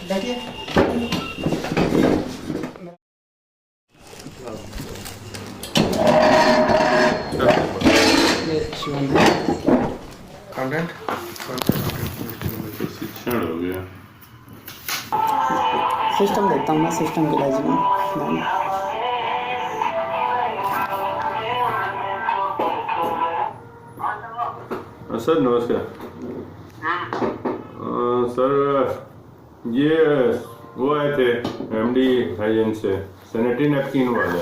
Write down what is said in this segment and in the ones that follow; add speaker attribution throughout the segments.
Speaker 1: देखिए
Speaker 2: कंटेंट
Speaker 3: शिक्षण हो गया।
Speaker 1: सिस्टम देखता हूँ मैं, सिस्टम के लाइज में
Speaker 3: सर नमस्कार। सर ये वो आए थे एमडी हाइजेन से सैनिटरी नैपकिन वाले।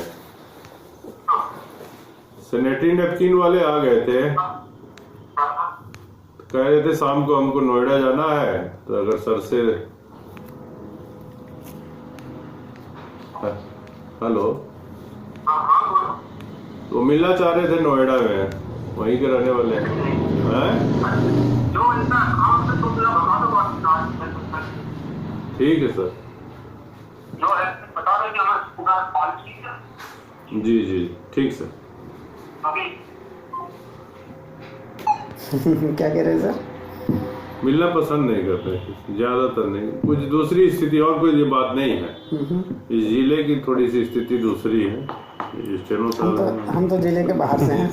Speaker 3: सैनिटरी नैपकिन वाले आ गए थे, कह रहे थे शाम को हमको नोएडा जाना है, तो अगर सर से हेलो तो मिलना चाह रहे थे नोएडा में, वहीं के रहने वाले हैं। ठीक है सर। जी जी ठीक सर।
Speaker 1: क्या कह रहे हैं सर?
Speaker 3: मिलना पसंद नहीं करते, ज्यादातर नहीं, कुछ दूसरी स्थिति और कोई ये बात नहीं है। इस जिले की थोड़ी सी स्थिति दूसरी है।
Speaker 1: हम तो जिले के बाहर से हैं।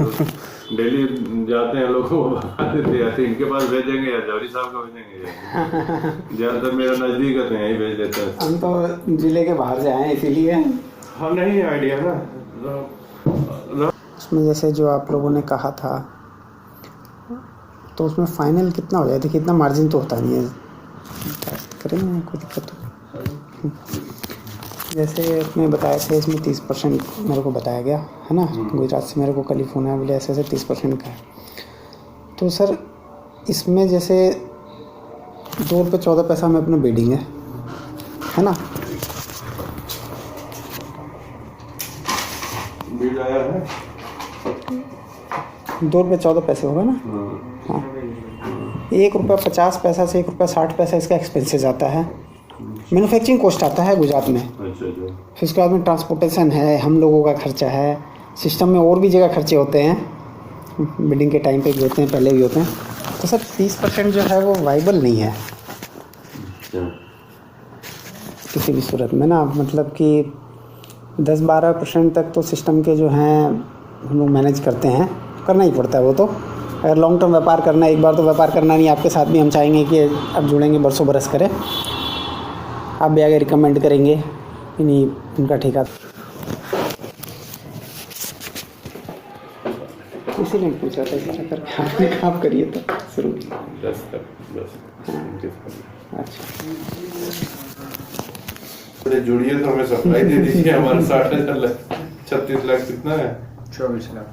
Speaker 3: डेली जाते हैं, लोगों को बता देते हैं, इनके पास भेजेंगे या जौहरी साहब को भेजेंगे, ज्यादातर मेरा नजदीक है, यहीं भेज देते हैं।
Speaker 1: हम तो जिले के बाहर से आए इसीलिए।
Speaker 3: हाँ नहीं आइडिया ना।
Speaker 1: उसमें जैसे जो आप लोगों ने कहा था, तो उसमें फाइनल कितना हो जाए? देखिए इतना मार्जिन तो होता नहीं है, करेंगे कोई दिक्कत तो। जैसे उसमें बताया था इसमें 30% मेरे को बताया गया है ना, गुजरात से मेरे को कल ही फ़ोन आया, बोले ऐसे ऐसे 30% का है। तो सर इसमें जैसे ₹2.14 में अपना बिडिंग है ना?
Speaker 3: बिल आया है
Speaker 1: ₹2.14 होगा ना? हाँ, ₹1.50 से ₹1.60 इसका एक्सपेंसेस आता है, मैन्युफैक्चरिंग कॉस्ट आता है गुजरात में।
Speaker 3: अच्छा।
Speaker 1: फिर उसके बाद में ट्रांसपोर्टेशन है, हम लोगों का खर्चा है, सिस्टम में और भी जगह खर्चे होते हैं, बिल्डिंग के टाइम पे भी होते हैं, पहले भी होते हैं। तो सर 30% जो है वो वाइबल नहीं है किसी भी सूरत में ना, मतलब कि 10-12% तक तो सिस्टम के जो हैं हम लोग मैनेज करते हैं, करना ही पड़ता है वो तो। अगर लॉन्ग टर्म व्यापार करना है, एक बार तो व्यापार करना नहीं, आपके साथ भी हम चाहेंगे कि अब जुड़ेंगे बरसों बरस करें, आप भी आगे रिकमेंड करेंगे कि नहीं उनका ठेका, इसीलिए पूछा था इस चक्कर। आप करिए तो शुरू।
Speaker 3: 10
Speaker 1: अच्छा
Speaker 3: जुड़िए तो हमें सप्लाई दे दीजिए। हमारा 60,000 लाख 36 लाख कितना है?
Speaker 2: 24 लाख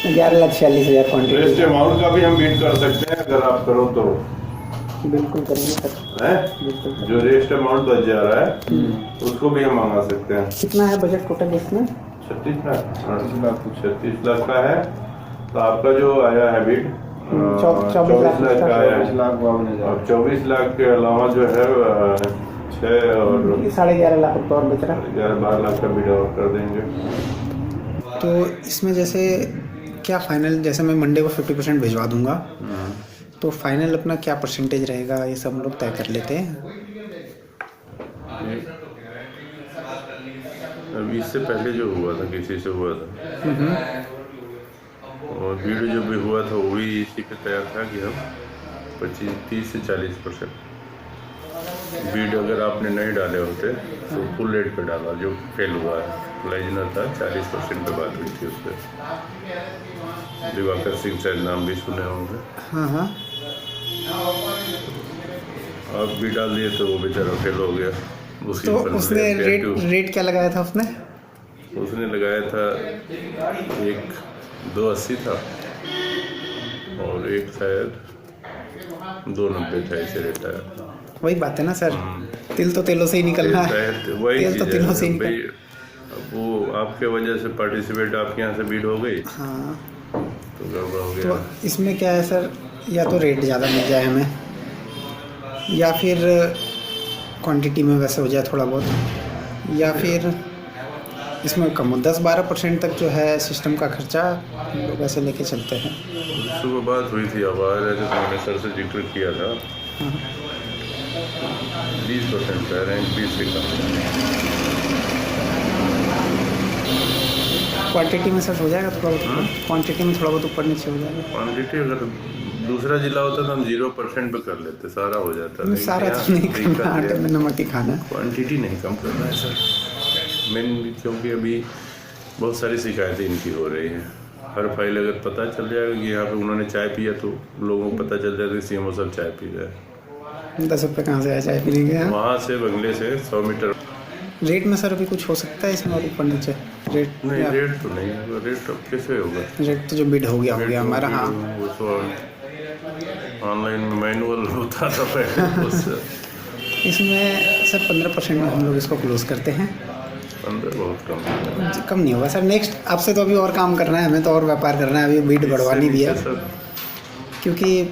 Speaker 1: 11,46,000 क्वान्टिटी।
Speaker 3: रेस्ट अमाउंट का भी हम बीट कर सकते हैं अगर आप करो तो।
Speaker 1: बिल्कुल करेंगे सर,
Speaker 3: है
Speaker 1: बिल्कुल।
Speaker 3: जो रेस्ट अमाउंट बच जा रहा है उसको भी हम मंगा सकते हैं।
Speaker 1: कितना है बजट टोटल इसमें?
Speaker 3: 36 लाख का है। तो आपका जो आया है बीट
Speaker 1: 24
Speaker 3: लाख का आया है। 24 लाख के अलावा जो है 6 और
Speaker 1: 11.5 लाख रुपये और बच रहा है।
Speaker 3: 11-12 लाख का बीट और कर देंगे।
Speaker 1: तो इसमें जैसे क्या फाइनल, जैसे मैं मंडे को 50% भिजवा दूंगा, तो फाइनल अपना क्या परसेंटेज रहेगा ये सब हम लोग तय कर लेते हैं।
Speaker 3: अभी इससे पहले जो हुआ था किसी से हुआ था, और वीडियो जो भी हुआ था वो भी इसी पे तैयार था कि हम 30 से 40% बीड अगर आपने नहीं डाले होते तो फुल रेट पे डाला, जो फेल हुआ है लाइजनर था 40% पे बात हुई थी उस पर। दिवाकर सिंह शायद नाम भी सुने होंगे।
Speaker 1: हाँ
Speaker 3: आप भी डाल दिए तो वो बेचारा फेल हो गया।
Speaker 1: तो उसने रेट क्या लगाया था?
Speaker 3: उसने लगाया था 280 था और एक शायद 290 था, ऐसे रेट आया।
Speaker 1: वही बात है ना सर, तिल तो तेलों से ही निकलना है, तेल तो तिलों से ही निकल।
Speaker 3: वो आपके वजह से पार्टिसिपेट आपके यहाँ से बीड हो गई।
Speaker 1: हाँ
Speaker 3: तो गड़बड़ हो गया।
Speaker 1: तो इसमें क्या है सर, या तो रेट ज़्यादा मिल जाए हमें, या फिर क्वांटिटी में वैसे हो जाए थोड़ा बहुत, या फिर इसमें कम 10-12% तक जो है सिस्टम का खर्चा हम लोग ऐसे लेके चलते हैं।
Speaker 3: सुबह बात हुई थी, अब आ रहे थे तो मैंने सर से जिक्र किया था। 20% कह रहे हैं, 20 से कम।
Speaker 1: क्वांटिटी में सर हो जाएगा थोड़ा बहुत, क्वांटिटी में थोड़ा बहुत ऊपर नीचे हो जाएगा।
Speaker 3: क्वान्टिटी अगर दूसरा जिला होता तो हम 0% पे कर लेते, सारा हो जाता। लेकिन
Speaker 1: सारा
Speaker 3: यहाँ
Speaker 1: तो नहीं
Speaker 3: दिक्कत
Speaker 1: खाना, आटे
Speaker 3: है,
Speaker 1: में नमक ही खाना है।
Speaker 3: क्वांटिटी नहीं कम करना है सर मेन, क्योंकि अभी बहुत सारी शिकायतें इनकी हो रही हैं। हर फाइल अगर पता चल जाएगा कि यहाँ पे उन्होंने चाय पिया तो लोगों को पता चल जाएगा कि सीएमओ सब चाय पी रहे हैं।
Speaker 1: 10 रुपये कहाँ से आया चाय पीने के?
Speaker 3: वहाँ से बंगले से 100 मीटर।
Speaker 1: रेट में सर अभी कुछ हो सकता है इसमें और ऊपर नीचे? रेट
Speaker 3: नहीं, रेट तो नहीं होगा। रेट अब कैसे होगा?
Speaker 1: रेट तो जो बिड हो गया हमारा। हाँ,
Speaker 3: वो तो ऑनलाइन में मैनुअल होता था पहले उससे।
Speaker 1: इसमें सर 15% में हम लोग इसको क्लोज करते हैं।
Speaker 3: 15 बहुत कम है।
Speaker 1: कम नहीं होगा सर। नेक्स्ट आपसे तो अभी और काम करना है, हमें तो और व्यापार करना है, अभी बिड बढ़वानी भी है, क्योंकि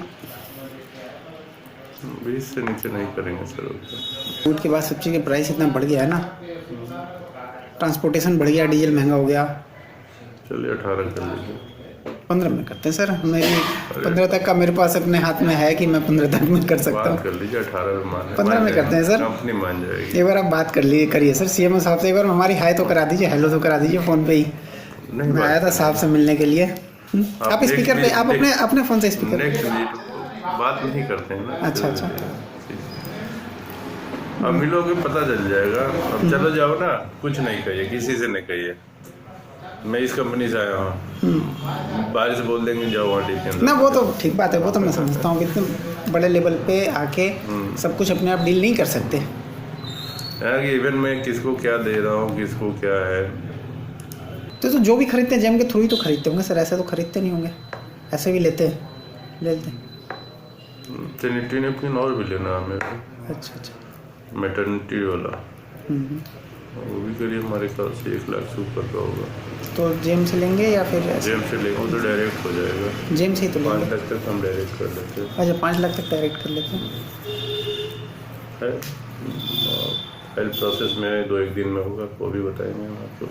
Speaker 3: 20 से नीचे नहीं करेंगे सर।
Speaker 1: फूड के बाद सब चीज़ का प्राइस इतना बढ़ गया है ना, ट्रांसपोर्टेशन बढ़ गया, डीजल महंगा हो गया।
Speaker 3: चलिए 18 कर लीजिए।
Speaker 1: 15 में करते हैं सर। मेरी 15 तक का मेरे पास अपने हाथ में है कि मैं 15 तक में कर सकता हूँ।
Speaker 3: बात कर लीजिए, 18 में मान
Speaker 1: 15 में करते हैं सर।
Speaker 3: कंपनी मान जाएगी।
Speaker 1: एक बार आप बात करिए सर सीएमओ साहब से, एक बार हमारी हाय तो करा दीजिए, हेलो तो करा दीजिए फ़ोन पे ही। मैं आया था साहब से मिलने के लिए। आप स्पीकर पे, आप अपने फ़ोन से स्पीकर
Speaker 3: नेक्स्ट बात नहीं करते हैं ना।
Speaker 1: अच्छा।
Speaker 3: अब मिलोगे पता चल जाएगा। अब चलो जाओ ना, कुछ नहीं कहिए, किसी से नहीं कहिए मैं इस कंपनी से आया हूँ। बारिश बोल देंगे जाओ वहाँ डीपी
Speaker 1: ना, वो तो ठीक बात है, वो तो मैं समझता हूँ कि इतने बड़े लेवल पे आके सब कुछ अपने आप डील नहीं कर सकते।
Speaker 3: यार कि इवन मैं किसको क्या दे रहा हूँ, किसको क्या है।
Speaker 1: तो जो भी खरीदते हैं जेम के थ्रू ही तो खरीदते होंगे सर, ऐसे तो खरीदते नहीं होंगे, ऐसे भी लेते हैं।
Speaker 3: सैनिटरी नैपकिन और भी लेना हमें।
Speaker 1: अच्छा।
Speaker 3: मैटरनिटी वाला वो भी करिए, हमारे ख्याल से 1 लाख से ऊपर का होगा।
Speaker 1: तो जेम से लेंगे या फिर
Speaker 3: जेम से लेंगे वो तो डायरेक्ट हो जाएगा।
Speaker 1: जेम से ही तो
Speaker 3: 5 लाख तक हम डायरेक्ट कर लेते हैं।
Speaker 1: अच्छा, 5 लाख तक डायरेक्ट कर लेते हैं।
Speaker 3: फाइल प्रोसेस में 2-1 दिन में होगा, वो भी बताएंगे हम आपको।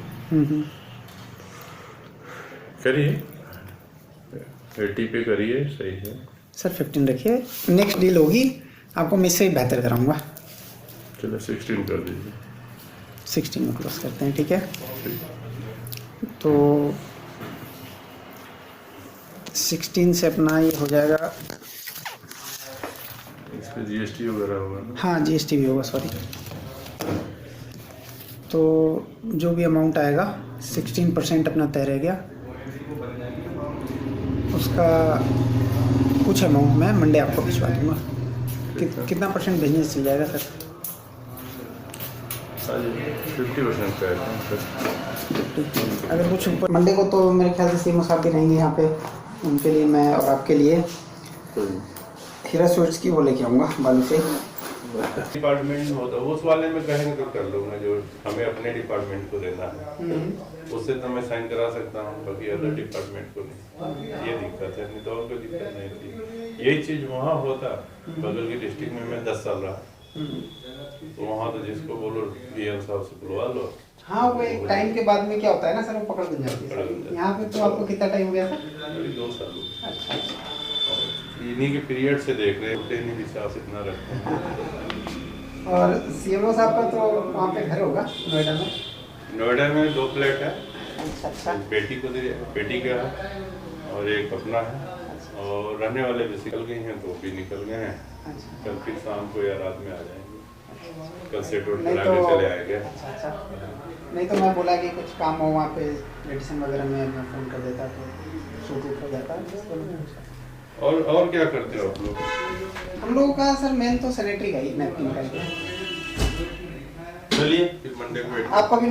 Speaker 3: करिए 80 पे करिए, सही है
Speaker 1: सर। 15 रखिए, नेक्स्ट डील होगी आपको मैं इससे ही बेहतर कराऊंगा।
Speaker 3: चलो 16 कर दीजिए।
Speaker 1: 16 में क्लोज करते हैं, ठीक है। तो 16 से अपना ये हो जाएगा।
Speaker 3: इस पर जीएसटी वगैरह होगा ना?
Speaker 1: हाँ, जीएसटी भी होगा, सॉरी। तो जो भी अमाउंट आएगा 16% अपना तय रह गया। उसका कुछ अमाउंट मैं मंडे आपको भिजवा दूँगा। कितना परसेंट भेजने से चल जाएगा सर?
Speaker 3: 50% का है सर।
Speaker 1: अगर कुछ ऊपर मंडे को तो मेरे ख्याल से सीएमओ साहब भी रहेंगे यहाँ पे, उनके लिए मैं और आपके लिए हीरा स्वीट्स की वो लेके आऊँगा बालू से।
Speaker 3: डिपार्टमेंट होता है उस वाले में कहेंगे तो कर लूँगा, जो हमें अपने डिपार्टमेंट को देना है उससे तो मैं साइन करा सकता हूँ, बाकी अदर डिपार्टमेंट को नहीं। ये दिक्कत है, नहीं तो और कोई दिक्कत नहीं थी। यही चीज़ वहाँ होता, बगल के डिस्ट्रिक्ट में मैं 10 साल रहा, तो वहाँ तो जिसको बोलो डीएम साहब से बुलवा लो।
Speaker 1: हाँ, वो एक टाइम के बाद में क्या होता है ना सर, वो पकड़ बन जाती है। यहाँ पे तो आपको कितना टाइम हो गया सर?
Speaker 3: 2 साल।
Speaker 1: अच्छा।
Speaker 3: इन्हीं के पीरियड से देख रहे हैं, इन्हीं विश्वास इतना रखते हैं।
Speaker 1: और सीएमओ साहब का तो वहाँ पे घर होगा नोएडा में?
Speaker 3: नोएडा में 2 फ्लैट है।
Speaker 1: अच्छा।
Speaker 3: बेटी को दिया, बेटी का है और एक अपना है। और रहने वाले भी निकल गए हैं, तो भी निकल गए हैं। कल फिर शाम को या रात में आ जाएंगे। कल से टोट करा के चले आएंगे।
Speaker 1: अच्छा। नहीं तो मैं बोला कि कुछ काम हो वहाँ पे मेडिसिन वगैरह में, मैं फ़ोन कर देता तो सूट हो जाता।
Speaker 3: और क्या करते हो आप लोग?
Speaker 1: हम लोगों का सर मेन तो सैनिटरी का ही, नैपकिन का ही।
Speaker 3: चलिए फिर मंडे को
Speaker 1: आपका भी